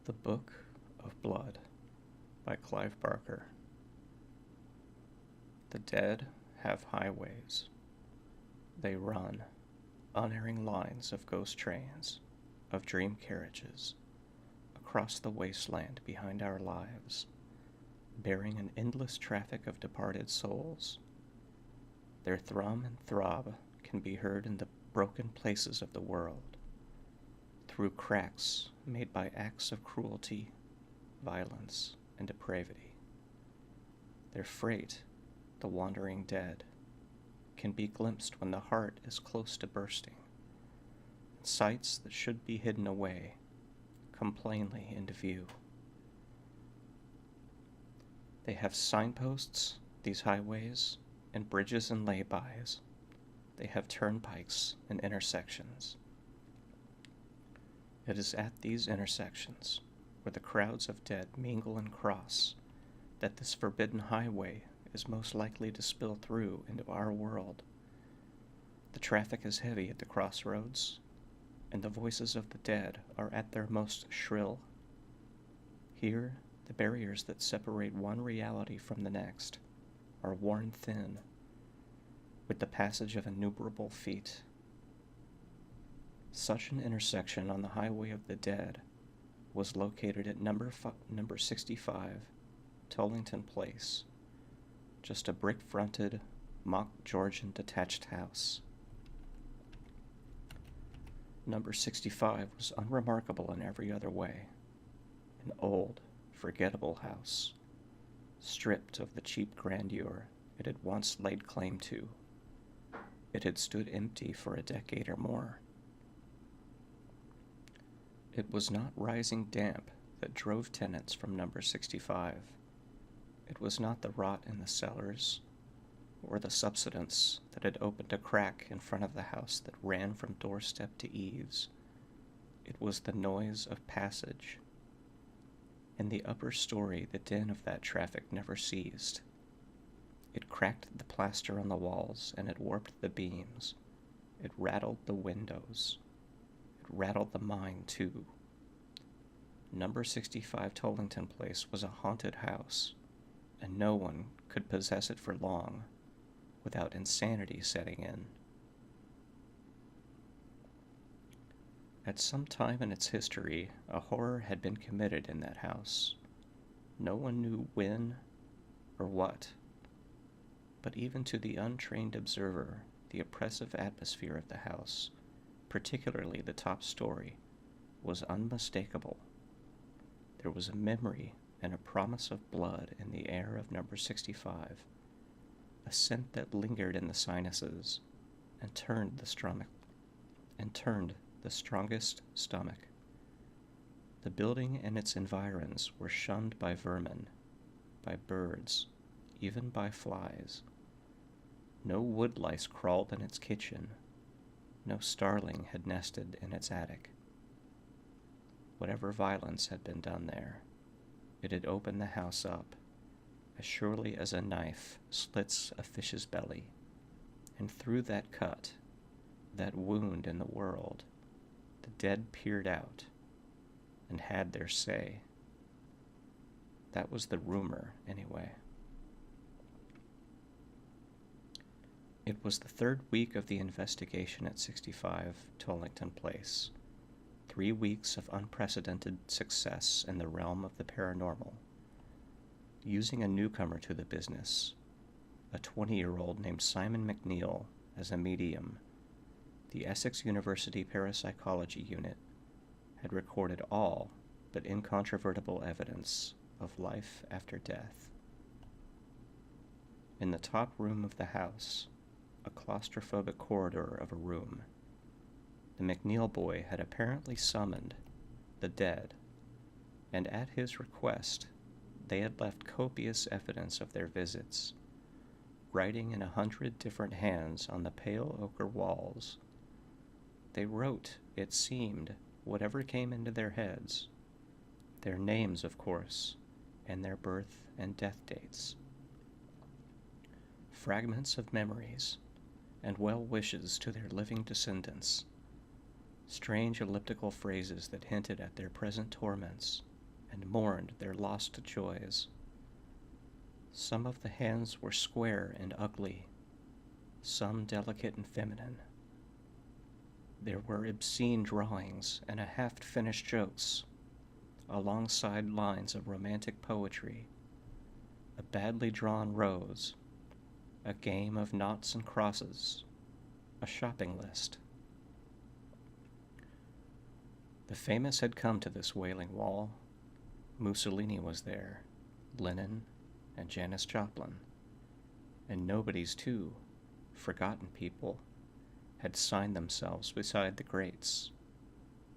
The Book of Blood by Clive Barker. The dead have highways. They run, unerring lines of ghost trains, of dream carriages, across the wasteland behind our lives, bearing an endless traffic of departed souls. Their thrum and throb can be heard in the broken places of the world, through cracks made by acts of cruelty, violence, and depravity. Their freight, the wandering dead, can be glimpsed when the heart is close to bursting. Sights that should be hidden away come plainly into view. They have signposts, these highways, and bridges and laybys. They have turnpikes and intersections. It is at these intersections, where the crowds of dead mingle and cross, that this forbidden highway is most likely to spill through into our world. The traffic is heavy at the crossroads, and the voices of the dead are at their most shrill. Here, the barriers that separate one reality from the next are worn thin with the passage of innumerable feet. Such an intersection on the highway of the dead was located at number 65, Tollington Place, just a brick-fronted, mock Georgian detached house. Number 65 was unremarkable in every other way. An old, forgettable house, stripped of the cheap grandeur it had once laid claim to. It had stood empty for a decade or more. It was not rising damp that drove tenants from number 65. It was not the rot in the cellars, or the subsidence that had opened a crack in front of the house that ran from doorstep to eaves. It was the noise of passage. In the upper story, the din of that traffic never ceased. It cracked the plaster on the walls, and it warped the beams. It rattled the windows. It rattled the mind, too. Number 65 Tollington Place was a haunted house, and no one could possess it for long without insanity setting in. At some time in its history, a horror had been committed in that house. No one knew when or what, but even to the untrained observer, the oppressive atmosphere of the house, particularly the top story, was unmistakable. There was a memory and a promise of blood in the air of number 65, a scent that lingered in the sinuses and turned the strongest stomach. The building and its environs were shunned by vermin, by birds, even by flies. No woodlice crawled in its kitchen. No starling had nested in its attic. Whatever violence had been done there, it had opened the house up, as surely as a knife slits a fish's belly, and through that cut, that wound in the world, the dead peered out and had their say. That was the rumor, anyway. It was the third week of the investigation at 65 Tollington Place. 3 weeks of unprecedented success in the realm of the paranormal. Using a newcomer to the business, a 20-year-old named Simon McNeil, as a medium, the Essex University Parapsychology Unit had recorded all but incontrovertible evidence of life after death. In the top room of the house, a claustrophobic corridor of a room, the McNeil boy had apparently summoned the dead, and at his request, they had left copious evidence of their visits, writing in 100 different hands on the pale ochre walls. They wrote, it seemed, whatever came into their heads, their names, of course, and their birth and death dates. Fragments of memories, and well wishes to their living descendants. Strange elliptical phrases that hinted at their present torments, and mourned their lost joys. Some of the hands were square and ugly, some delicate and feminine. There were obscene drawings and half-finished jokes, alongside lines of romantic poetry, a badly drawn rose, a game of noughts and crosses, a shopping list. The famous had come to this Wailing Wall. Mussolini was there, Lenin, and Janis Joplin. And nobodies, too, forgotten people, had signed themselves beside the greats.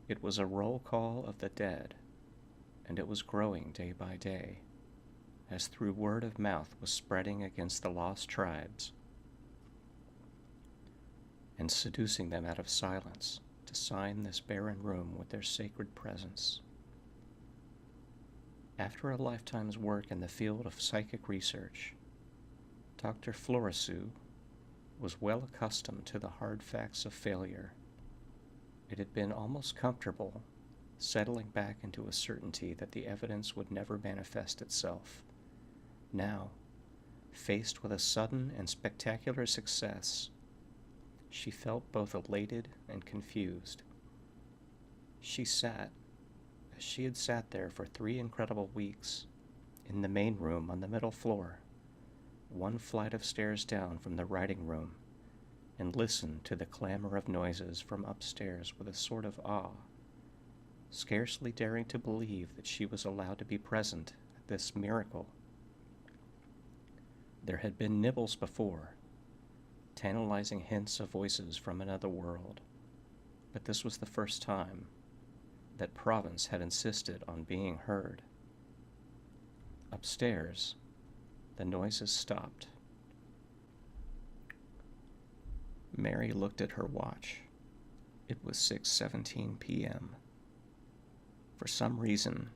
It was a roll call of the dead, and it was growing day by day, as through word of mouth was spreading against the lost tribes, and seducing them out of silence to sign this barren room with their sacred presence. After a lifetime's work in the field of psychic research, Dr. Florisu was well accustomed to the hard facts of failure. It had been almost comfortable settling back into a certainty that the evidence would never manifest itself. Now, faced with a sudden and spectacular success, she felt both elated and confused. She sat, as she had sat there for 3 incredible weeks, in the main room on the middle floor, one flight of stairs down from the writing room, and listened to the clamor of noises from upstairs with a sort of awe, scarcely daring to believe that she was allowed to be present at this miracle. There had been nibbles before, tantalizing hints of voices from another world, but this was the first time that Province had insisted on being heard. Upstairs, the noises stopped. Mary looked at her watch. It was 6:17 p.m. For some reason,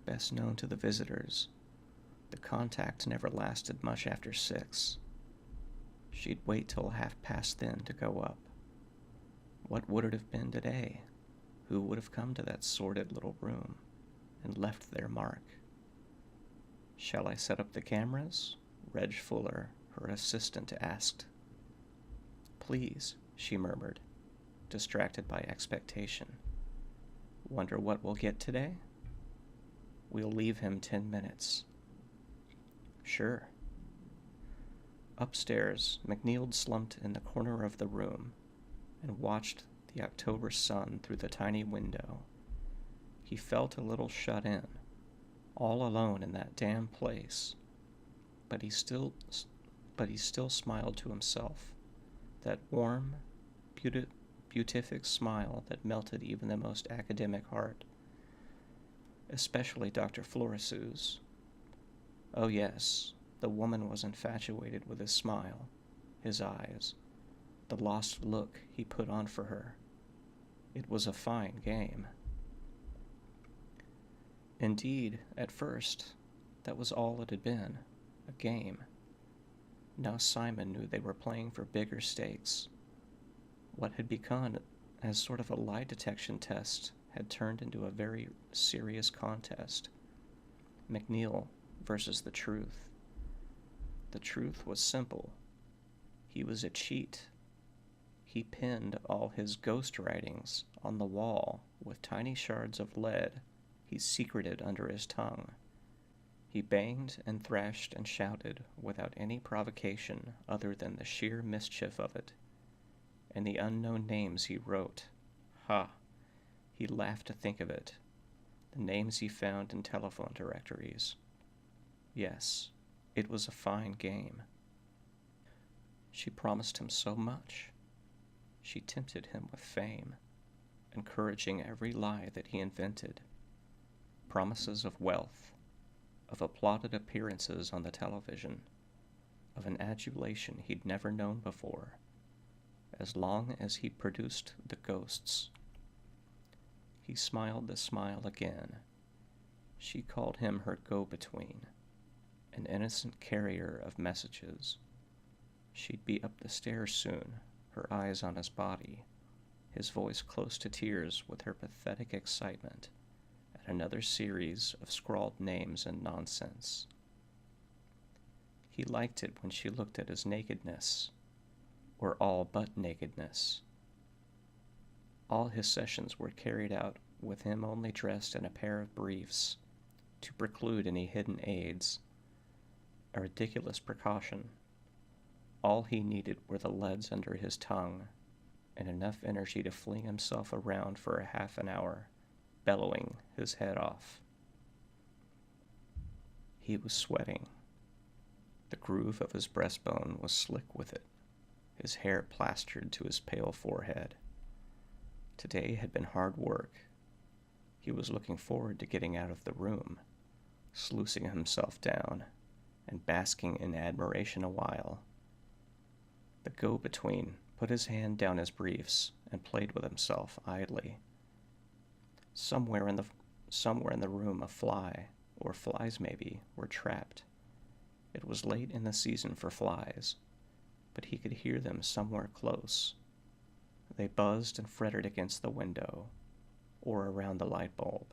best known to the visitors, the contact never lasted much after 6. She'd wait till 1/2 then to go up. What would it have been today? Who would have come to that sordid little room and left their mark? "Shall I set up the cameras?" Reg Fuller, her assistant, asked. "Please," she murmured, distracted by expectation. "Wonder what we'll get today?" "We'll leave him 10 minutes. "Sure." Upstairs, McNeil slumped in the corner of the room and watched the October sun through the tiny window. He felt a little shut in, all alone in that damn place, but he still smiled to himself, that warm, beatific smile that melted even the most academic heart, especially Dr. Florisu's. Oh yes, the woman was infatuated with his smile, his eyes, the lost look he put on for her. It was a fine game. Indeed, at first, that was all it had been, a game. Now Simon knew they were playing for bigger stakes. What had begun as sort of a lie detection test had turned into a very serious contest. McNeil versus the truth. The truth was simple. He was a cheat. He pinned all his ghost writings on the wall with tiny shards of lead he secreted under his tongue. He banged and thrashed and shouted without any provocation other than the sheer mischief of it, and the unknown names he wrote. Ha! He laughed to think of it. The names he found in telephone directories. Yes, it was a fine game. She promised him so much. She tempted him with fame, encouraging every lie that he invented. Promises of wealth, of applauded appearances on the television, of an adulation he'd never known before, as long as he produced the ghosts. He smiled the smile again. She called him her go-between, an innocent carrier of messages. She'd be up the stairs soon, her eyes on his body, his voice close to tears with her pathetic excitement at another series of scrawled names and nonsense. He liked it when she looked at his nakedness, or all but nakedness. All his sessions were carried out with him only dressed in a pair of briefs to preclude any hidden aids, a ridiculous precaution. All he needed were the leads under his tongue and enough energy to fling himself around for a half an hour, bellowing his head off. He was sweating. The groove of his breastbone was slick with it, his hair plastered to his pale forehead. Today had been hard work. He was looking forward to getting out of the room, sluicing himself down, and basking in admiration a while. The go-between put his hand down his briefs and played with himself idly. Somewhere in the room a fly, or flies maybe, were trapped. It was late in the season for flies, but he could hear them somewhere close. They buzzed and fretted against the window, or around the light bulb.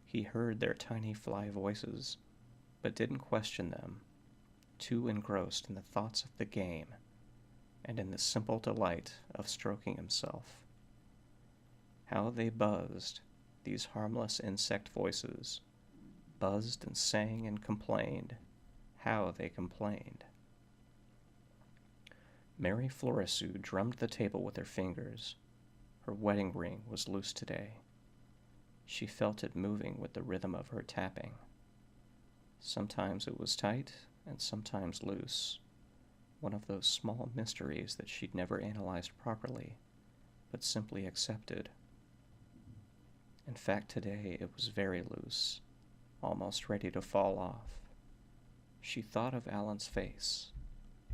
He heard their tiny fly voices, but didn't question them, too engrossed in the thoughts of the game and in the simple delight of stroking himself. How they buzzed, these harmless insect voices, buzzed and sang and complained. How they complained. Mary Florisou drummed the table with her fingers. Her wedding ring was loose today. She felt it moving with the rhythm of her tapping. Sometimes it was tight and sometimes loose, one of those small mysteries that she'd never analyzed properly, but simply accepted. In fact, today it was very loose, almost ready to fall off. She thought of Alan's face,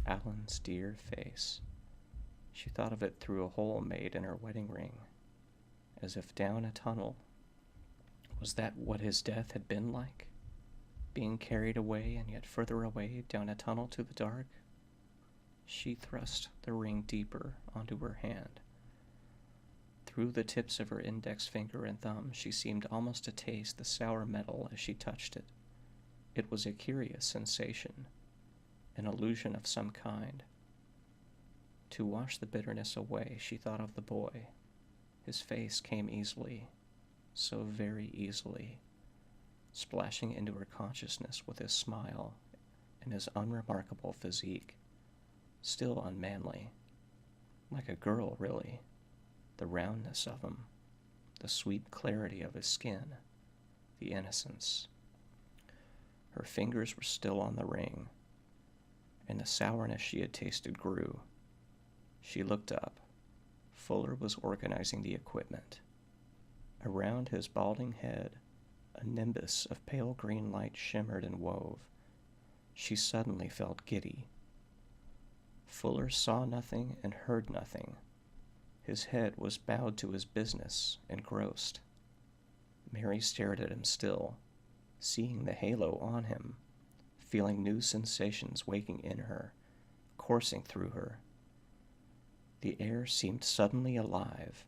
Alan's dear face. She thought of it through a hole made in her wedding ring, as if down a tunnel. Was that what his death had been like? Being carried away and yet further away down a tunnel to the dark? She thrust the ring deeper onto her hand. Through the tips of her index finger and thumb, she seemed almost to taste the sour metal as she touched it. It was a curious sensation, an illusion of some kind. To wash the bitterness away, she thought of the boy. His face came easily, so very easily, splashing into her consciousness with his smile and his unremarkable physique, still unmanly, like a girl, really. The roundness of him, the sweet clarity of his skin, the innocence. Her fingers were still on the ring, and the sourness she had tasted grew. She looked up. Fuller was organizing the equipment. Around his balding head, a nimbus of pale green light shimmered and wove. She suddenly felt giddy. Fuller saw nothing and heard nothing. His head was bowed to his business, engrossed. Mary stared at him still, seeing the halo on him, feeling new sensations waking in her, coursing through her. The air seemed suddenly alive.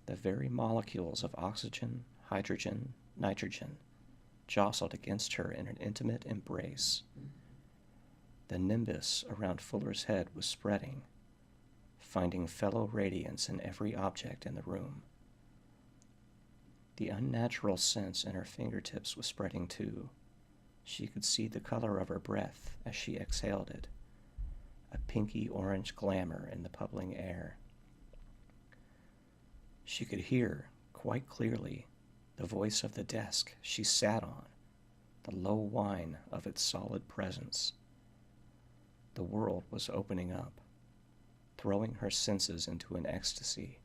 The very molecules of oxygen, hydrogen, nitrogen jostled against her in an intimate embrace. The nimbus around Fuller's head was spreading, finding fellow radiance in every object in the room. The unnatural sense in her fingertips was spreading too. She could see the color of her breath as she exhaled it, a pinky-orange glamour in the bubbling air. She could hear, quite clearly, the voice of the desk she sat on, the low whine of its solid presence. The world was opening up, throwing her senses into an ecstasy,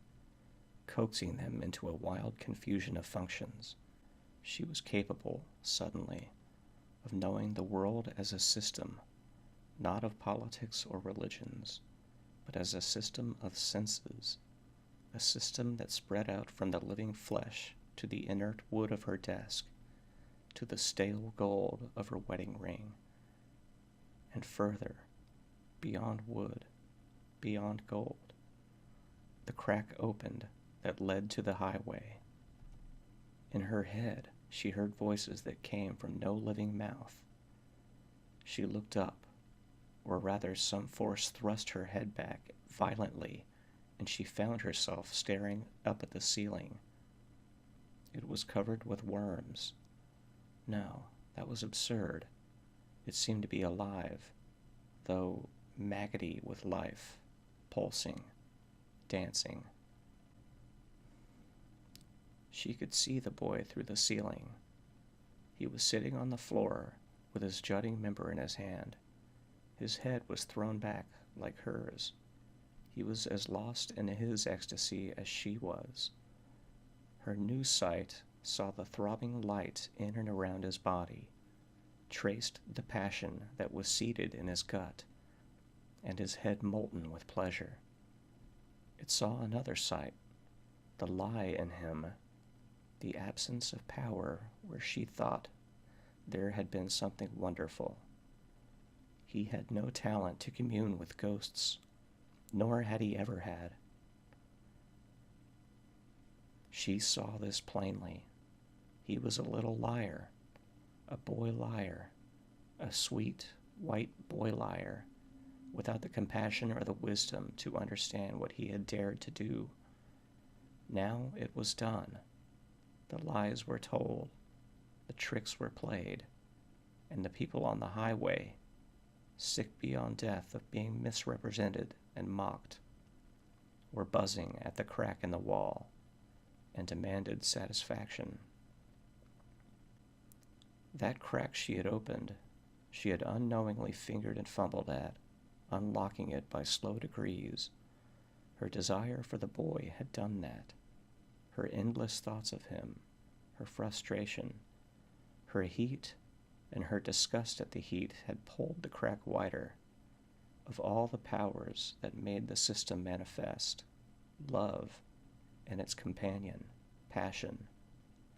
coaxing them into a wild confusion of functions. She was capable, suddenly, of knowing the world as a system, not of politics or religions, but as a system of senses, a system that spread out from the living flesh to the inert wood of her desk, to the stale gold of her wedding ring, and further, beyond wood, beyond gold. The crack opened that led to the highway. In her head, she heard voices that came from no living mouth. She looked up, or rather some force thrust her head back violently, and she found herself staring up at the ceiling. It was covered with worms. No, that was absurd. It seemed to be alive, though maggoty with life, pulsing, dancing. She could see the boy through the ceiling. He was sitting on the floor with his jutting member in his hand. His head was thrown back like hers. He was as lost in his ecstasy as she was. Her new sight saw the throbbing light in and around his body, traced the passion that was seated in his gut, and his head molten with pleasure. It saw another sight, the lie in him, the absence of power where she thought there had been something wonderful. He had no talent to commune with ghosts, nor had he ever had. She saw this plainly. He was a little liar, a boy liar, a sweet, white boy liar, without the compassion or the wisdom to understand what he had dared to do. Now it was done. The lies were told, the tricks were played, and the people on the highway, sick beyond death of being misrepresented and mocked, were buzzing at the crack in the wall and demanded satisfaction. That crack she had opened, she had unknowingly fingered and fumbled at, unlocking it by slow degrees. Her desire for the boy had done that. Her endless thoughts of him, her frustration, her heat, and her disgust at the heat had pulled the crack wider. Of all the powers that made the system manifest, love and its companion, passion,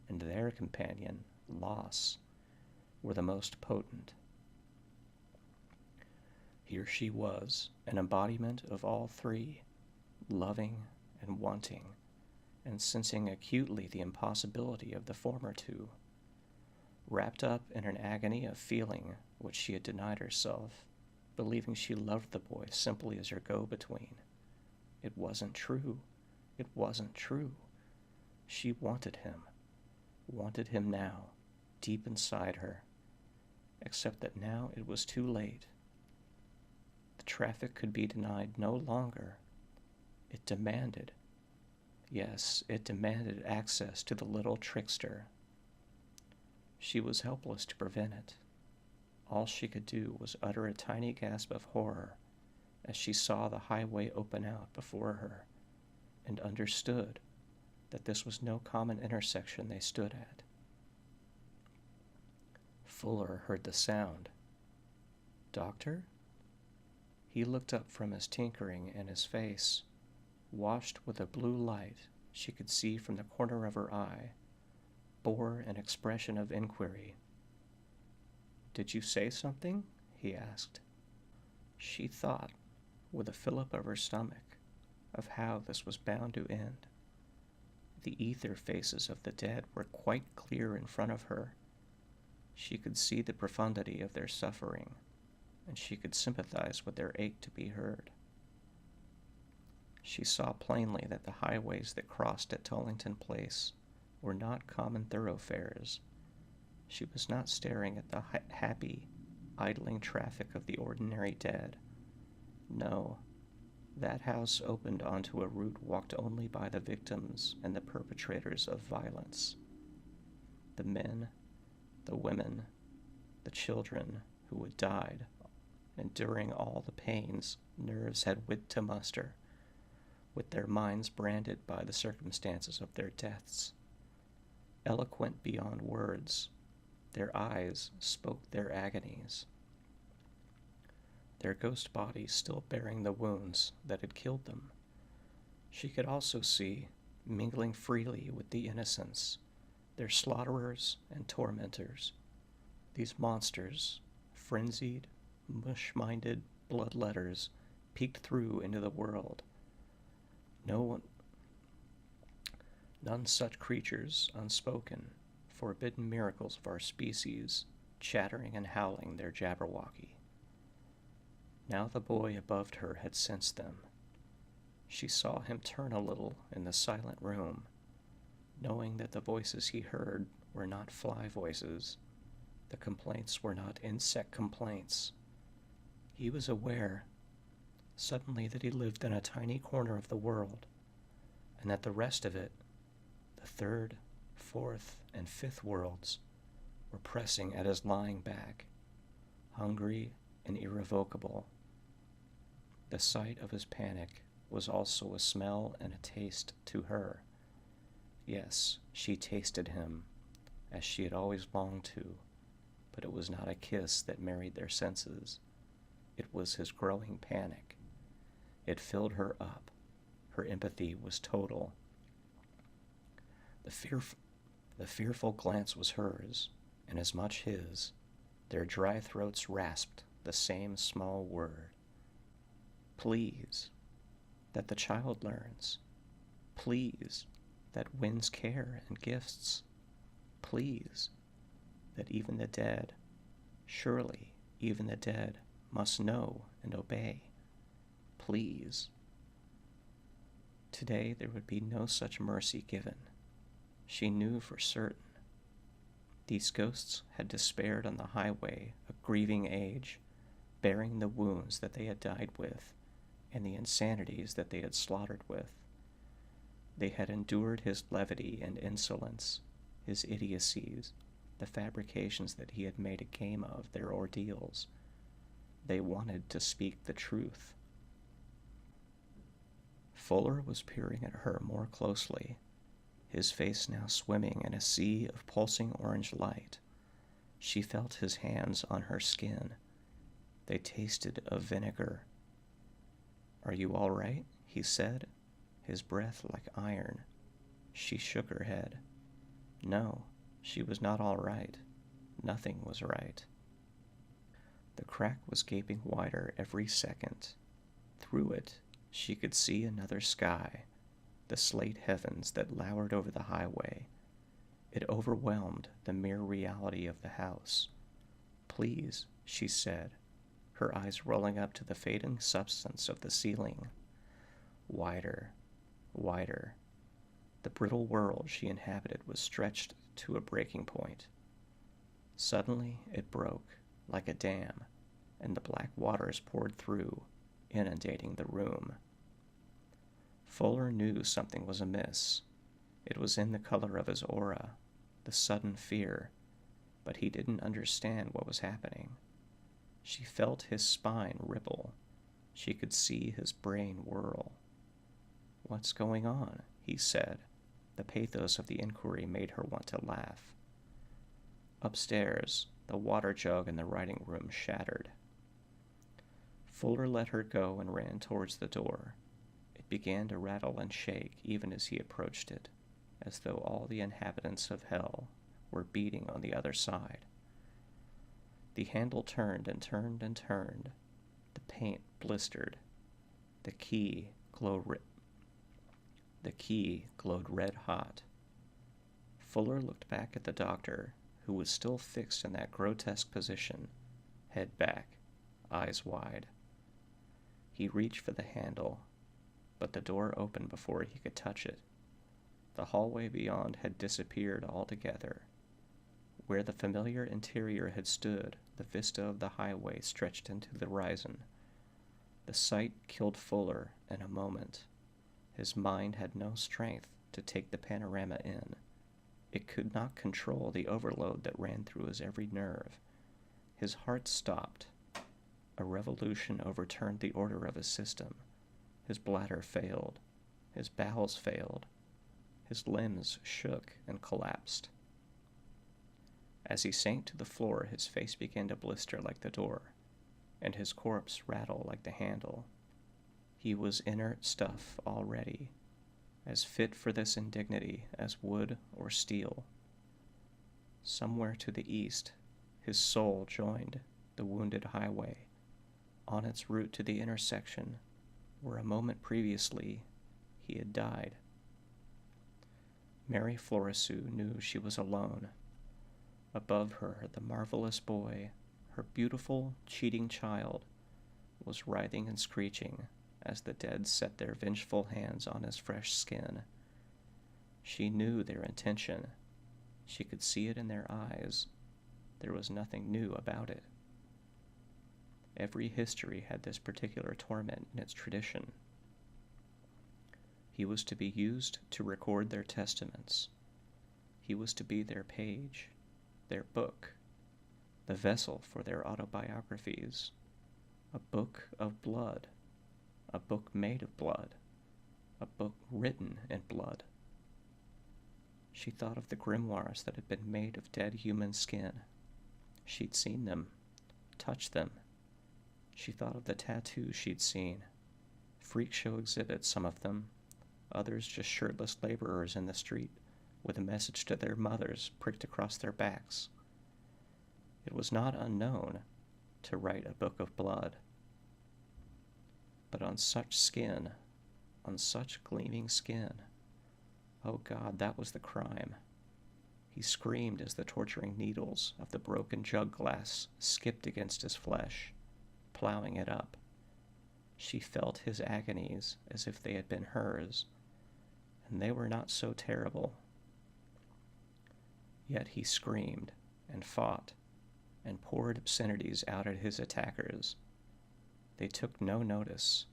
and their companion, loss, were the most potent. Here she was, an embodiment of all three, loving and wanting, and sensing acutely the impossibility of the former two, wrapped up in an agony of feeling which she had denied herself, believing she loved the boy simply as her go-between. It wasn't true. It wasn't true. She wanted him now, deep inside her, except that now it was too late. The traffic could be denied no longer. It demanded, yes, it demanded access to the little trickster. She was helpless to prevent it. All she could do was utter a tiny gasp of horror as she saw the highway open out before her and understood that this was no common intersection they stood at. Fuller heard the sound. Doctor? He looked up from his tinkering, and his face, washed with a blue light she could see from the corner of her eye, bore an expression of inquiry. "Did you say something?" he asked. She thought, with a fillip of her stomach, of how this was bound to end. The ether faces of the dead were quite clear in front of her. She could see the profundity of their suffering, and she could sympathize with their ache to be heard. She saw plainly that the highways that crossed at Tollington Place were not common thoroughfares. She was not staring at the happy, idling traffic of the ordinary dead. No, that house opened onto a route walked only by the victims and the perpetrators of violence. The men, the women, the children who had died, enduring all the pains nerves had wit to muster, with their minds branded by the circumstances of their deaths. Eloquent beyond words, their eyes spoke their agonies. Their ghost bodies still bearing the wounds that had killed them. She could also see, mingling freely with the innocents, their slaughterers and tormentors, these monsters, frenzied, mush-minded bloodletters, peeked through into the world. None such creatures, unspoken, forbidden miracles of our species, chattering and howling their Jabberwocky. Now the boy above her had sensed them. She saw him turn a little in the silent room, knowing that the voices he heard were not fly voices. The complaints were not insect complaints. He was aware, suddenly, that he lived in a tiny corner of the world, and that the rest of it, the third, fourth, and fifth worlds, were pressing at his lying back, hungry and irrevocable. The sight of his panic was also a smell and a taste to her. Yes, she tasted him, as she had always longed to, but it was not a kiss that married their senses. It was his growing panic. It filled her up. Her empathy was total. The fearful glance was hers, and as much his. Their dry throats rasped the same small word. Please, that the child learns. Please, that wins care and gifts. Please, that even the dead, surely even the dead, must know and obey. Please. Today there would be no such mercy given. She knew for certain. These ghosts had despaired on the highway, a grieving age, bearing the wounds that they had died with, and the insanities that they had slaughtered with. They had endured his levity and insolence, his idiocies, the fabrications that he had made a game of, their ordeals. They wanted to speak the truth. Fuller was peering at her more closely, his face now swimming in a sea of pulsing orange light. She felt his hands on her skin. They tasted of vinegar. "Are you all right?" he said, his breath like iron. She shook her head. No, she was not all right. Nothing was right. The crack was gaping wider every second. Through it, she could see another sky, the slate heavens that lowered over the highway. It overwhelmed the mere reality of the house. "Please," she said, her eyes rolling up to the fading substance of the ceiling. Wider, wider. The brittle world she inhabited was stretched to a breaking point. Suddenly it broke, like a dam, and the black waters poured through, inundating the room. Fuller knew something was amiss. It was in the color of his aura, the sudden fear, but he didn't understand what was happening. She felt his spine ripple. She could see his brain whirl. "What's going on?" he said. The pathos of the inquiry made her want to laugh. Upstairs, the water jug in the writing room shattered. Fuller let her go and ran towards the door. It began to rattle and shake even as he approached it, as though all the inhabitants of hell were beating on the other side. The handle turned and turned and turned. The paint blistered. The key glowed red hot. Fuller looked back at the doctor, who was still fixed in that grotesque position, head back, eyes wide. He reached for the handle, but the door opened before he could touch it. The hallway beyond had disappeared altogether. Where the familiar interior had stood, the vista of the highway stretched into the horizon. The sight killed Fuller in a moment. His mind had no strength to take the panorama in. It could not control the overload that ran through his every nerve. His heart stopped. A revolution overturned the order of his system. His bladder failed. His bowels failed. His limbs shook and collapsed. As he sank to the floor, his face began to blister like the door, and his corpse rattle like the handle. He was inert stuff already, as fit for this indignity as wood or steel. Somewhere to the east, his soul joined the wounded highway, on its route to the intersection where a moment previously he had died. Mary Florisu knew she was alone. Above her, the marvelous boy, her beautiful, cheating child, was writhing and screeching as the dead set their vengeful hands on his fresh skin. She knew their intention. She could see it in their eyes. There was nothing new about it. Every history had this particular torment in its tradition. He was to be used to record their testaments. He was to be their page, their book, the vessel for their autobiographies, a book of blood, a book made of blood, a book written in blood. She thought of the grimoires that had been made of dead human skin. She'd seen them, touched them. She thought of the tattoos she'd seen, freak show exhibits, some of them, others just shirtless laborers in the street with a message to their mothers pricked across their backs. It was not unknown to write a book of blood. But on such skin, on such gleaming skin, oh God, that was the crime. He screamed as the torturing needles of the broken jug glass skipped against his flesh, plowing it up. She felt his agonies as if they had been hers, and they were not so terrible. Yet he screamed and fought and poured obscenities out at his attackers. They took no notice.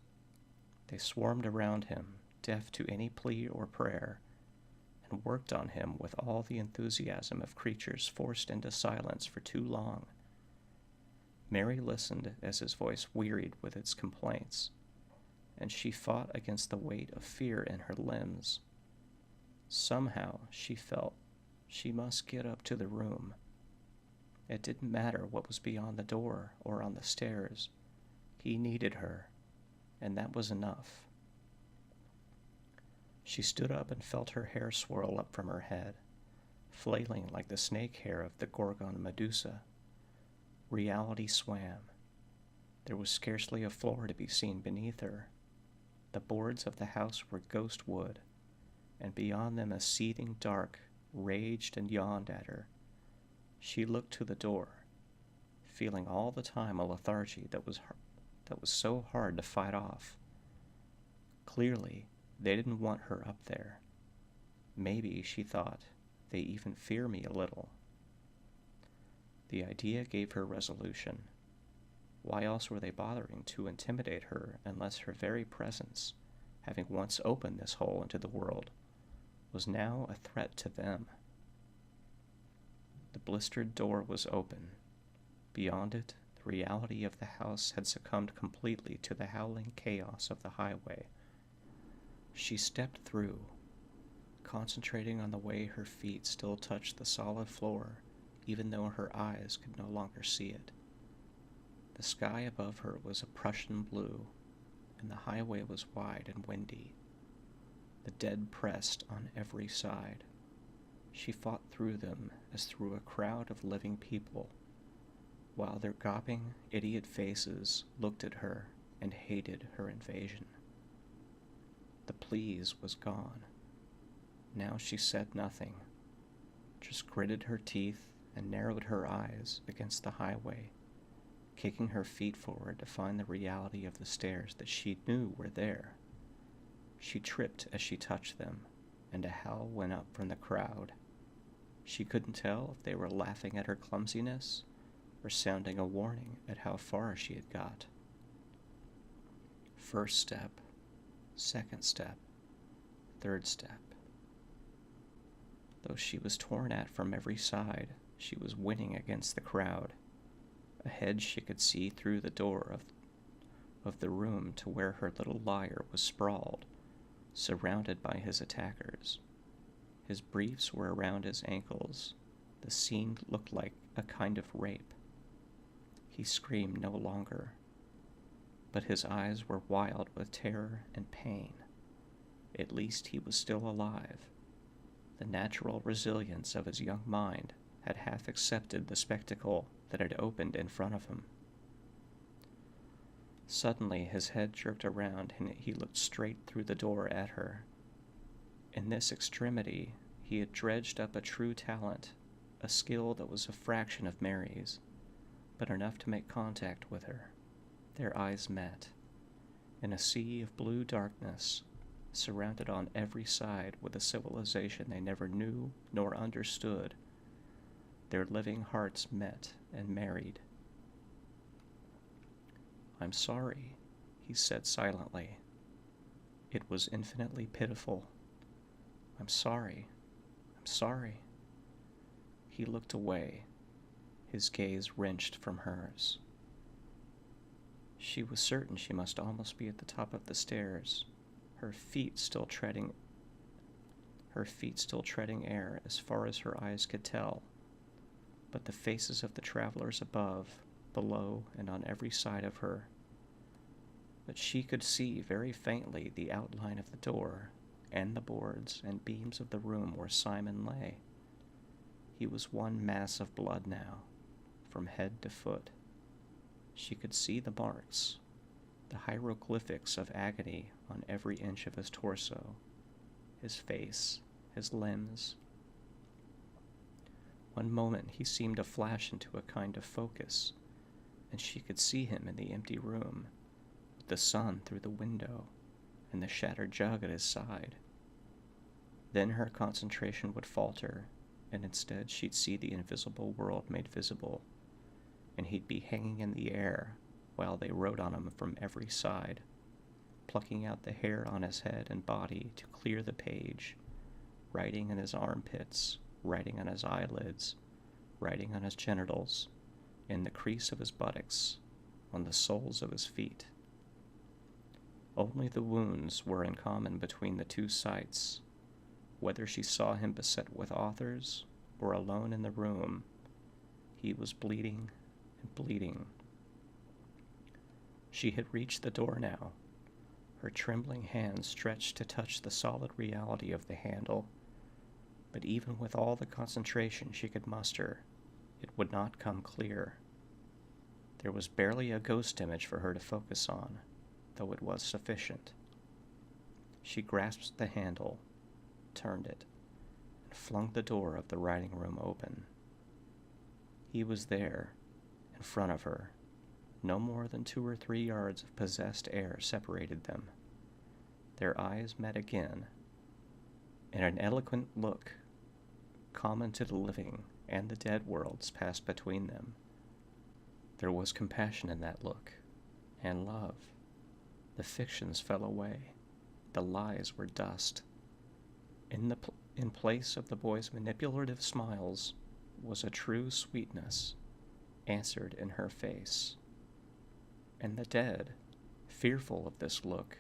They swarmed around him, deaf to any plea or prayer, and worked on him with all the enthusiasm of creatures forced into silence for too long. Mary listened as his voice wearied with its complaints, and she fought against the weight of fear in her limbs. Somehow she felt she must get up to the room. It didn't matter what was beyond the door or on the stairs. He needed her, and that was enough. She stood up and felt her hair swirl up from her head, flailing like the snake hair of the Gorgon Medusa. Reality swam. There was scarcely a floor to be seen beneath her. The boards of the house were ghost wood, and beyond them a seething dark raged and yawned at her. She looked to the door, feeling all the time a lethargy that was so hard to fight off. Clearly, they didn't want her up there. Maybe, she thought, they even fear me a little. The idea gave her resolution. Why else were they bothering to intimidate her unless her very presence, having once opened this hole into the world, was now a threat to them? The blistered door was open. Beyond it, the reality of the house had succumbed completely to the howling chaos of the highway. She stepped through, concentrating on the way her feet still touched the solid floor, even though her eyes could no longer see it. The sky above her was a Prussian blue, and the highway was wide and windy. The dead pressed on every side. She fought through them as through a crowd of living people, while their gawping, idiot faces looked at her and hated her invasion. The please was gone. Now she said nothing, just gritted her teeth and narrowed her eyes against the highway, kicking her feet forward to find the reality of the stairs that she knew were there. She tripped as she touched them, and a howl went up from the crowd. She couldn't tell if they were laughing at her clumsiness or sounding a warning at how far she had got. First step, second step, third step. Though she was torn at from every side, she was winning against the crowd. Ahead she could see through the door of the room to where her little liar was sprawled, surrounded by his attackers. His briefs were around his ankles. The scene looked like a kind of rape. He screamed no longer, but his eyes were wild with terror and pain. At least he was still alive. The natural resilience of his young mind had half accepted the spectacle that had opened in front of him. Suddenly his head jerked around and he looked straight through the door at her. In this extremity, He had dredged up a true talent, a skill that was a fraction of Mary's, but enough to make contact with her. Their eyes met. In a sea of blue darkness, surrounded on every side with a civilization they never knew nor understood, their living hearts met and married. "I'm sorry," he said silently. It was infinitely pitiful. "I'm sorry. I'm sorry." He looked away, his gaze wrenched from hers. She was certain she must almost be at the top of the stairs, her feet still treading air as far as her eyes could tell. But the faces of the travelers above, below, and on every side of her. But she could see very faintly the outline of the door, and the boards and beams of the room where Simon lay. He was one mass of blood now, from head to foot. She could see the marks, the hieroglyphics of agony on every inch of his torso, his face, his limbs. One moment he seemed to flash into a kind of focus, and she could see him in the empty room, with the sun through the window, and the shattered jug at his side. Then her concentration would falter, and instead she'd see the invisible world made visible, and he'd be hanging in the air while they rode on him from every side, plucking out the hair on his head and body to clear the page, writing in his armpits, writing on his eyelids, writing on his genitals, in the crease of his buttocks, on the soles of his feet. Only the wounds were in common between the two sights. Whether she saw him beset with authors or alone in the room, he was bleeding and bleeding. She had reached the door now, her trembling hands stretched to touch the solid reality of the handle. But even with all the concentration she could muster, it would not come clear. There was barely a ghost image for her to focus on, though it was sufficient. She grasped the handle, turned it, and flung the door of the writing room open. He was there, in front of her. No more than 2 or 3 yards of possessed air separated them. Their eyes met again, and an eloquent look, common to the living and the dead worlds, passed between them. There was compassion in that look, and love. The fictions fell away. The lies were dust. In place of the boy's manipulative smiles was a true sweetness, answered in her face. And the dead, fearful of this look,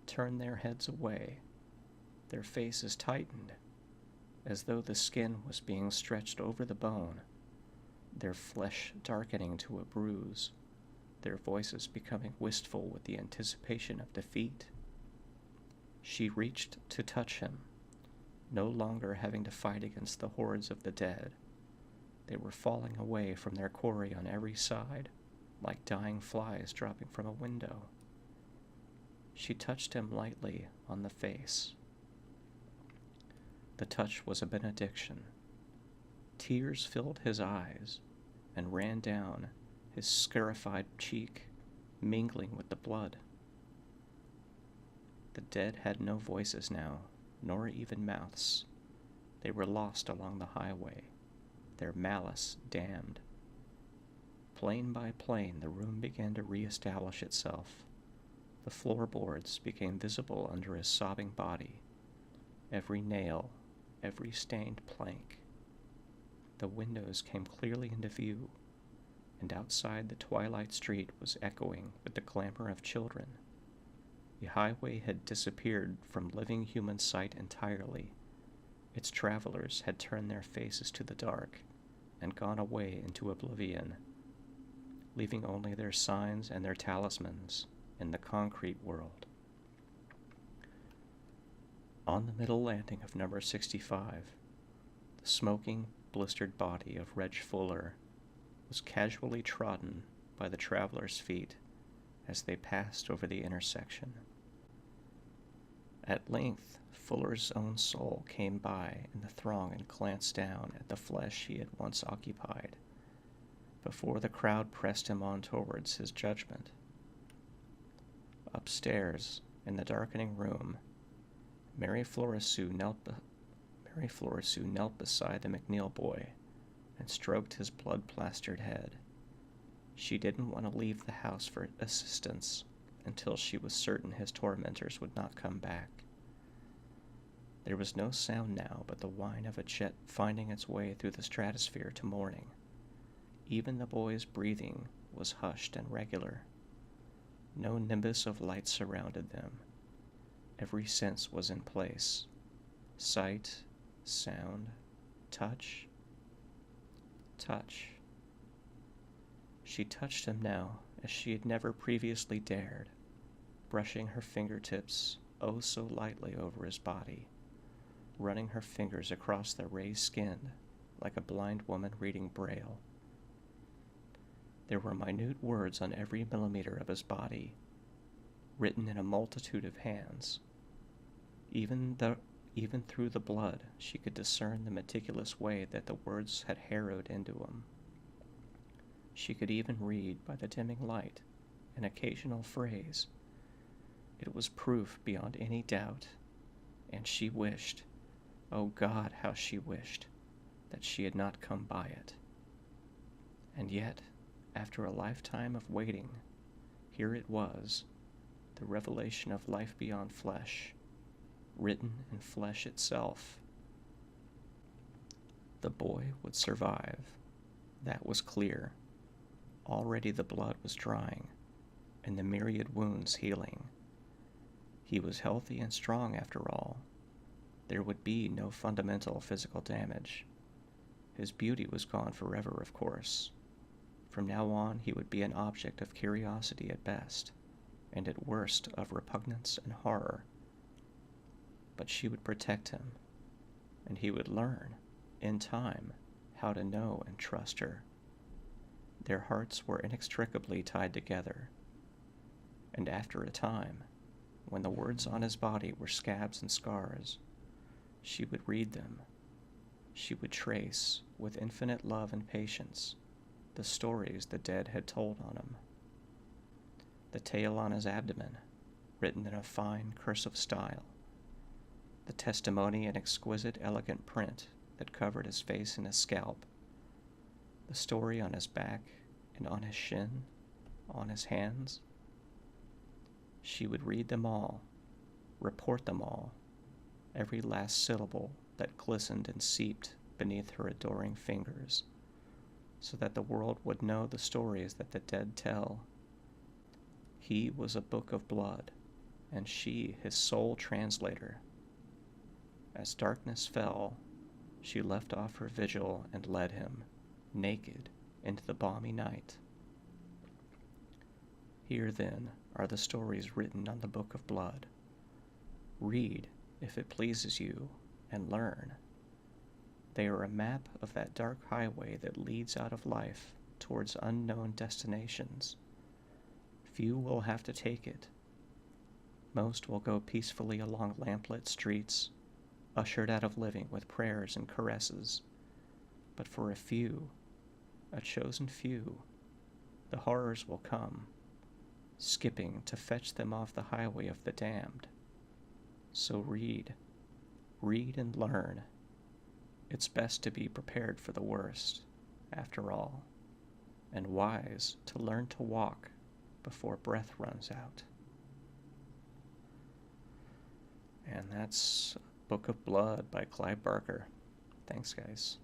turned their heads away. Their faces tightened, as though the skin was being stretched over the bone, their flesh darkening to a bruise, their voices becoming wistful with the anticipation of defeat. She reached to touch him, no longer having to fight against the hordes of the dead. They were falling away from their quarry on every side, like dying flies dropping from a window. She touched him lightly on the face. The touch was a benediction. Tears filled his eyes and ran down his scarified cheek, mingling with the blood. The dead had no voices now, nor even mouths. They were lost along the highway, their malice damned. Plane by plane, the room began to re-establish itself. The floorboards became visible under his sobbing body, every nail, every stained plank. The windows came clearly into view, and outside the twilight street was echoing with the clamor of children. The highway had disappeared from living human sight entirely. Its travelers had turned their faces to the dark and gone away into oblivion, leaving only their signs and their talismans in the concrete world. On the middle landing of number 65, the smoking, blistered body of Reg Fuller was casually trodden by the travelers' feet as they passed over the intersection. At length, Fuller's own soul came by in the throng and glanced down at the flesh he had once occupied, before the crowd pressed him on towards his judgment. Upstairs, in the darkening room, Mary Florisseau knelt beside the McNeil boy and stroked his blood-plastered head. She didn't want to leave the house for assistance until she was certain his tormentors would not come back. There was no sound now but the whine of a jet finding its way through the stratosphere to morning. Even the boy's breathing was hushed and regular. No nimbus of light surrounded them. Every sense was in place. Sight, sound, touch. Touch. She touched him now as she had never previously dared, brushing her fingertips oh so lightly over his body, running her fingers across the raised skin like a blind woman reading Braille. There were minute words on every millimeter of his body, written in a multitude of hands. Even through the blood, she could discern the meticulous way that the words had harrowed into him. She could even read, by the dimming light, an occasional phrase. It was proof beyond any doubt, and she wished, oh God, how she wished, that she had not come by it. And yet, after a lifetime of waiting, here it was, the revelation of life beyond flesh, written in flesh itself. The boy would survive. That was clear. Already the blood was drying, and the myriad wounds healing. He was healthy and strong after all. There would be no fundamental physical damage. His beauty was gone forever, of course. From now on, he would be an object of curiosity at best, and at worst of repugnance and horror. But she would protect him, and he would learn, in time, how to know and trust her. Their hearts were inextricably tied together, and after a time, when the words on his body were scabs and scars, she would read them. She would trace, with infinite love and patience, the stories the dead had told on him. The tale on his abdomen, written in a fine cursive style, the testimony in exquisite elegant print that covered his face and his scalp, the story on his back and on his shin, on his hands. She would read them all, report them all, every last syllable that glistened and seeped beneath her adoring fingers, so that the world would know the stories that the dead tell. He was a book of blood, and she his sole translator. As darkness fell, she left off her vigil and led him, naked, into the balmy night. Here, then, are the stories written on the book of blood. Read, if it pleases you, and learn. They are a map of that dark highway that leads out of life towards unknown destinations. Few will have to take it. Most will go peacefully along lamplit streets, ushered out of living with prayers and caresses. But for a few, a chosen few, the horrors will come, skipping to fetch them off the highway of the damned. So read and learn. It's best to be prepared for the worst, after all, and wise to learn to walk before breath runs out. And that's Book of Blood by Clive Barker. Thanks, guys.